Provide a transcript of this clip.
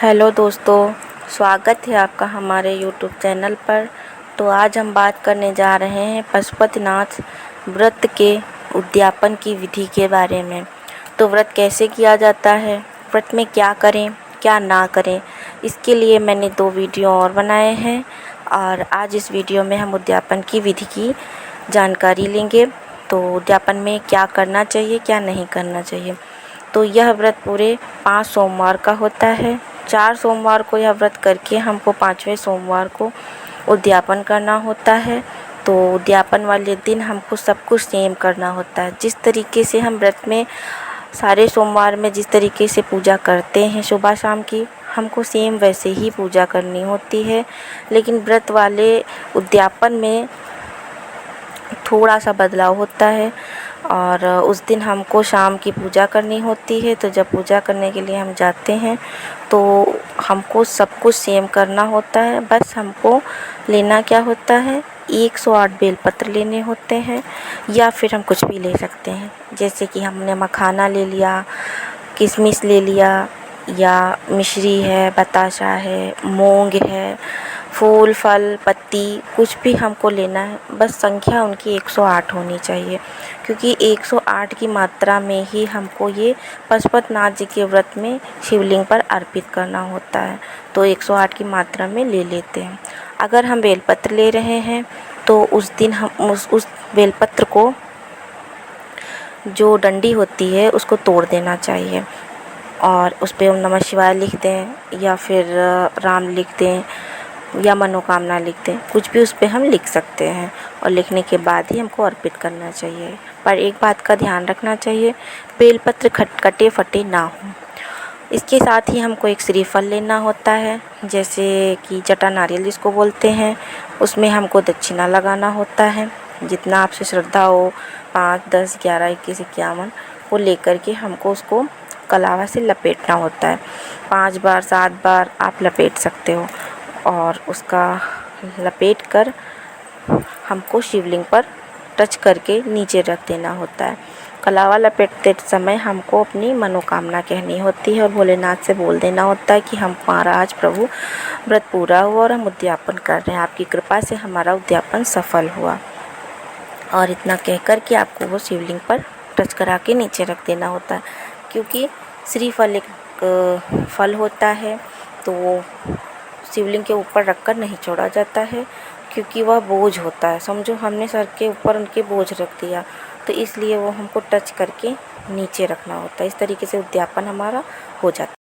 Hello दोस्तों, स्वागत है आपका हमारे यूट्यूब चैनल पर। तो आज हम बात करने जा रहे हैं पशुपतिनाथ व्रत के उद्यापन की विधि के बारे में। तो व्रत कैसे किया जाता है, व्रत में क्या करें क्या ना करें, इसके लिए मैंने 2 वीडियो और बनाए हैं और आज इस वीडियो में हम उद्यापन की विधि की जानकारी लेंगे। तो उद्यापन में क्या करना चाहिए क्या नहीं करना चाहिए। तो यह व्रत पूरे 5 सोमवार का होता है। 4 सोमवार को यह व्रत करके हमको 5वें सोमवार को उद्यापन करना होता है। तो उद्यापन वाले दिन हमको सब कुछ सेम करना होता है। जिस तरीके से हम व्रत में सारे सोमवार में जिस तरीके से पूजा करते हैं सुबह शाम की, हमको सेम वैसे ही पूजा करनी होती है। लेकिन व्रत वाले उद्यापन में थोड़ा सा बदलाव होता है और उस दिन हमको शाम की पूजा करनी होती है। तो जब पूजा करने के लिए हम जाते हैं तो हमको सब कुछ सेम करना होता है। बस हमको लेना क्या होता है, 108 बेलपत्र लेने होते हैं या फिर हम कुछ भी ले सकते हैं। जैसे कि हमने मखाना ले लिया, किशमिश ले लिया या मिश्री है, बताशा है, मूंग है, फूल फल पत्ती कुछ भी हमको लेना है। बस संख्या उनकी 108 होनी चाहिए, क्योंकि 108 की मात्रा में ही हमको ये पशुपतिनाथ जी के व्रत में शिवलिंग पर अर्पित करना होता है। तो 108 की मात्रा में ले लेते हैं। अगर हम बेलपत्र ले रहे हैं तो उस दिन हम उस बेलपत्र को जो डंडी होती है उसको तोड़ देना चाहिए और उस पे ओम नमः शिवाय लिख दें या फिर राम लिख दें या मनोकामना लिख दें, कुछ भी उस पे हम लिख सकते हैं। और लिखने के बाद ही हमको अर्पित करना चाहिए। पर एक बात का ध्यान रखना चाहिए, बेलपत्र कटे फटे ना हो। इसके साथ ही हमको एक श्रीफल लेना होता है, जैसे कि जटा नारियल जिसको बोलते हैं। उसमें हमको दक्षिणा लगाना होता है, जितना आपसे श्रद्धा हो, 5, 10, 11, 21, 51 वो लेकर के हमको उसको कलावा से लपेटना होता है। 5 बार 7 बार आप लपेट सकते हो और उसका लपेट कर हमको शिवलिंग पर टच करके नीचे रख देना होता है। कलावा लपेटते समय हमको अपनी मनोकामना कहनी होती है और भोलेनाथ से बोल देना होता है कि हमारा आज प्रभु व्रत पूरा हुआ और हम उद्यापन कर रहे हैं, आपकी कृपा से हमारा उद्यापन सफल हुआ। और इतना कहकर के आपको वो शिवलिंग पर टच करा के नीचे रख देना होता है, क्योंकि श्रीफल एक फल होता है तो वो शिवलिंग के ऊपर रखकर नहीं छोड़ा जाता है, क्योंकि वह बोझ होता है। समझो हमने सर के ऊपर उनके बोझ रख दिया, तो इसलिए वो हमको टच करके नीचे रखना होता है। इस तरीके से उद्यापन हमारा हो जाता है।